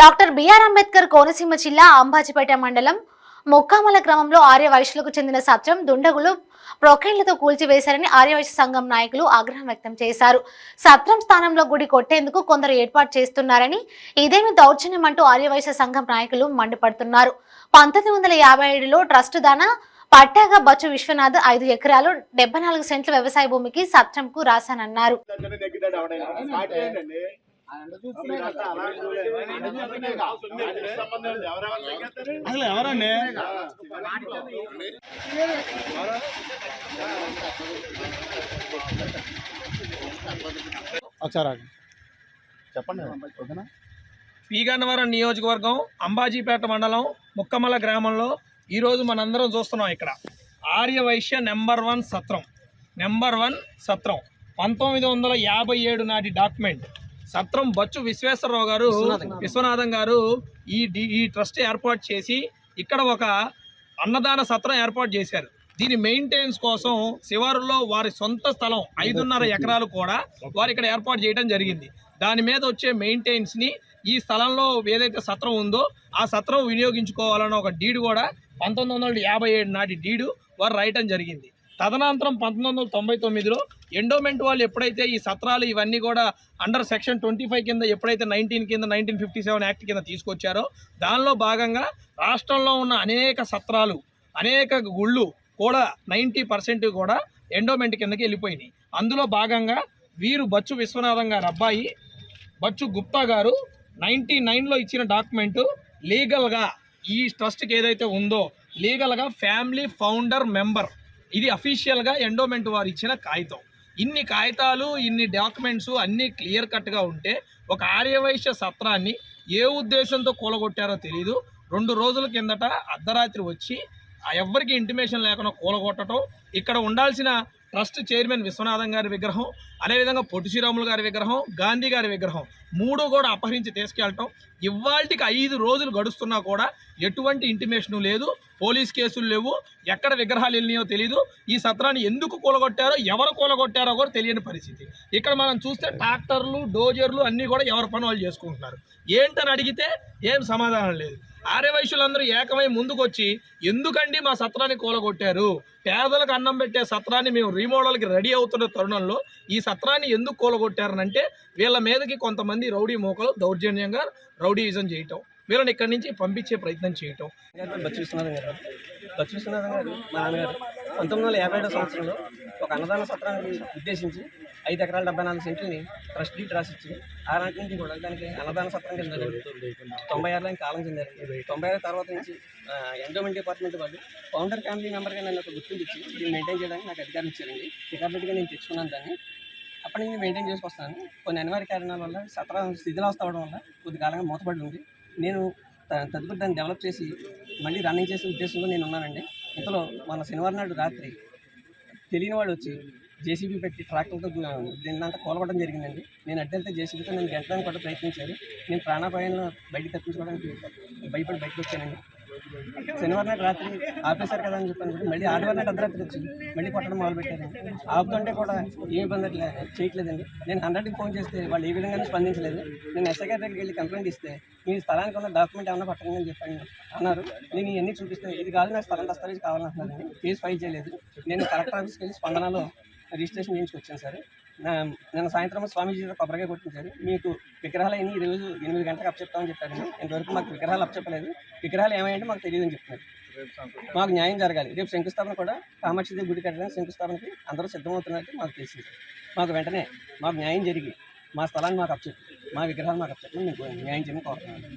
Doctor BR Ambedkar Konaseema జిల్లా అంబాజీపేట మండలం మొక్కామల గ్రామంలో ఆర్యవైశ్యులకు చెందిన సత్రం దుండగులు ప్రొకైన్లతో కూల్చివేశారని ఆర్యవైశ్య సంఘం నాయకులు ఆగ్రహం వ్యక్తం చేశారు. సత్రం స్థానంలో గుడి కొట్టేందుకు కొందరు ఏర్పాటు చేస్తున్నారని, ఇదేమి దౌర్జన్యం అంటూ ఆర్యవైశ్య సంఘం నాయకులు మండిపడుతున్నారు. 1957లో ట్రస్ట్ దాన పట్టాగా బచ్చు విశ్వనాథ్ 5 ఎకరాలు 74 సెంట్ల వ్యవసాయ భూమికి సత్రంకు రాశానన్నారు. ఎవరండి చెప్పండి. పీగన్నవరం నియోజకవర్గం అంబాజీపేట మండలం ముక్కమల గ్రామంలో ఈరోజు మనందరం చూస్తున్నాం. ఇక్కడ ఆర్యవైశ్య నెంబర్ 1 సత్రం 1957 నాటి డాక్యుమెంట్. సత్రం బచ్చు విశ్వనాథం గారు ఈ ట్రస్ట్ ఏర్పాటు చేసి ఇక్కడ ఒక అన్నదాన సత్రం ఏర్పాటు చేశారు. దీని మెయింటెనెన్స్ కోసం శివారులో వారి సొంత స్థలం 5.5 ఎకరాలు కూడా వారు ఇక్కడ ఏర్పాటు చేయడం జరిగింది. దాని మీద వచ్చే మెయింటెనెన్స్ని ఈ స్థలంలో ఏదైతే సత్రం ఉందో ఆ సత్రం వినియోగించుకోవాలన్న ఒక డీడ్ కూడా 1957 నాటి డీడు వారు రాయటం జరిగింది. తదనంతరం 1999లో ఎండోమెంట్ వాళ్ళు ఎప్పుడైతే ఈ సత్రాలు ఇవన్నీ కూడా అండర్ సెక్షన్ 25 కింద ఎప్పుడైతే 1957 యాక్ట్ కింద తీసుకొచ్చారో దానిలో భాగంగా రాష్ట్రంలో ఉన్న అనేక సత్రాలు, అనేక గుళ్ళు కూడా 90% కూడా ఎండోమెంట్ కిందకి వెళ్ళిపోయినాయి. అందులో భాగంగా వీరు బచ్చు విశ్వనాథం గారు అబ్బాయి బచ్చు గుప్తా గారు 99లో ఇచ్చిన డాక్యుమెంటు లీగల్గా ఈ ట్రస్ట్కి ఏదైతే ఉందో లీగల్గా ఫ్యామిలీ ఫౌండర్ మెంబర్, ఇది అఫీషియల్గా ఎండోమెంట్ వారు ఇచ్చిన కాగితం. ఇన్ని కాగితాలు, ఇన్ని డాక్యుమెంట్స్ అన్నీ క్లియర్ కట్గా ఉంటే ఒక ఆర్యవైశ్య సత్రాన్ని ఏ ఉద్దేశంతో కూలగొట్టారో తెలీదు. 2 రోజుల కిందట అర్ధరాత్రి వచ్చి ఎవ్వరికి ఇంటిమేషన్ లేకుండా కూలగొట్టడం, ఇక్కడ ఉండాల్సిన ట్రస్ట్ చైర్మన్ విశ్వనాథం గారి విగ్రహం, అదేవిధంగా పొట్టి శ్రీరాములు గారి విగ్రహం, గాంధీ గారి విగ్రహం 3 కూడా అపహరించి తీసుకెళ్ళటం. ఇవాళకి 5 రోజులు గడుస్తున్నా కూడా ఎటువంటి ఇంటిమేషను లేదు, పోలీస్ కేసులు లేవు, ఎక్కడ విగ్రహాలు వెళ్ళినాయో తెలీదు. ఈ సత్రాన్ని ఎందుకు కూలగొట్టారో, ఎవరు కూలగొట్టారో కూడా తెలియని పరిస్థితి. ఇక్కడ మనం చూస్తే ట్రాక్టర్లు, డోజర్లు అన్నీ కూడా ఎవరి పని వాళ్ళు చేసుకుంటున్నారు. ఏంటని అడిగితే ఏం సమాధానం లేదు. ఆర్యవైశ్యులందరూ ఏకమై ముందుకొచ్చి ఎందుకండి మా సత్రాన్ని కూలగొట్టారు, పేదలకు అన్నం పెట్టే సత్రాన్ని మేము రీమోడల్కి రెడీ అవుతున్న తరుణంలో ఈ సత్రాన్ని ఎందుకు కూలగొట్టారనంటే వీళ్ళ మీదకి కొంతమంది రౌడీ మోకలు దౌర్జన్యంగా రౌడీయిజం చేయటం, వీళ్ళని ఇక్కడి నుంచి పంపించే ప్రయత్నం చేయటం. బచ్చు విశ్వనాథం గారు మా నాన్నగారు 1957 సంవత్సరంలో ఒక అన్నదాన సత్రానికి ఉద్దేశించి 5 ఎకరాల 74 సెంట్లని ట్రస్ట్ డీడ్ రాసిచ్చి ఆ నాటి నుంచి కూడా దానికి అన్నదాన సత్రం కింద 96లో కాలం చెందారు. 96 తర్వాత నుంచి ఎండోమెంట్ డిపార్ట్మెంట్ వాళ్ళు ఫౌండర్ ఫ్యామిలీ మెంబర్గా నన్ను ఒక గుర్తింపు ఇచ్చి దీన్ని మెయింటైన్ చేయడానికి నాకు అధికారం ఇచ్చారండి. టికెట్గా నేను తెచ్చుకున్నాను దాన్ని. అప్పటి నుంచి మెయింటైన్ చేసుకొస్తాను. కొన్ని అనివార్య కారణాల వల్ల సత్రం శిథిలావస్థ అవడం వల్ల కొద్ది కాలంగా మూతపడి ఉంది. నేను తదుపరి దాన్ని డెవలప్ చేసి మళ్ళీ రన్నింగ్ చేసే ఉద్దేశంలో నేను ఉన్నానండి. ఇంతలో మన శనివారం నాడు రాత్రి తెలియని వాడు వచ్చి జేసీబీ పెట్టి ట్రాక్టర్తో దీన్నంతా కూలగొట్టడం జరిగిందండి. నేను అడ్డెళ్తే జేసీబీతో నేను గెంటడానికి కూడా ప్రయత్నించారు. నేను ప్రాణాపాయంలో బయటికి తప్పించుకోవడానికి భయపడి బయటకు వచ్చానండి. శనివారం నాడు రాత్రి ఆపేశారు కదా అని చెప్పాను. మళ్ళీ ఆదివారం నాడు అర్ధరాత్రి వచ్చి మళ్ళీ కొట్టడం మొదలుపెట్టారండి. ఆపుతుంటే కూడా ఏ ఇబ్బంది చేయట్లేదండి. నేను 100కి ఫోన్ చేస్తే వాళ్ళు ఏ విధంగానే స్పందించలేదు. నేను ఎస్ఐ గారి దగ్గరికి వెళ్ళి కంప్లైంట్ ఇస్తే మీ స్థలానికి ఉన్న డాక్యుమెంట్ ఏమన్నా పట్టండి అని చెప్పాను అన్నారు. నేను ఇవన్నీ చూపిస్తే ఇది కాదు, నాకు స్థలం దస్తావేజ్ కావాలంటున్నానండి. కేసు ఫైల్ చేయలేదు. నేను కలెక్టర్ ఆఫీస్కి వెళ్ళి స్పందనలో రిజిస్ట్రేషన్ చేయించుకొచ్చాను సార్. నేను సాయంత్రం స్వామీజీ కొబ్బరికాయ కొట్టించారు. మీకు విగ్రహాలు అయినా ఈరోజు 8 గంటలకు అప్పచెప్తామని చెప్పారండి. ఇంతవరకు మాకు విగ్రహాలు అప్పచెప్పలేదు. విగ్రహాలు ఏమైంటే మాకు తెలియదని చెప్తున్నారు. మాకు న్యాయం జరగాలి. రేపు శంకుస్థాపన కూడా కామాక్షిదేవి గుడి కట్టడానికి శంకుస్థాపనకి అందరూ సిద్ధమవుతున్నట్టు మాకు తెలిసింది. మాకు వెంటనే మాకు న్యాయం జరిగి మా స్థలాన్ని మాకు అప్పచెప్పి మా విగ్రహాలు మాకు అప్పచెప్పి మీకు న్యాయం చేయమని కోరుతున్నాను.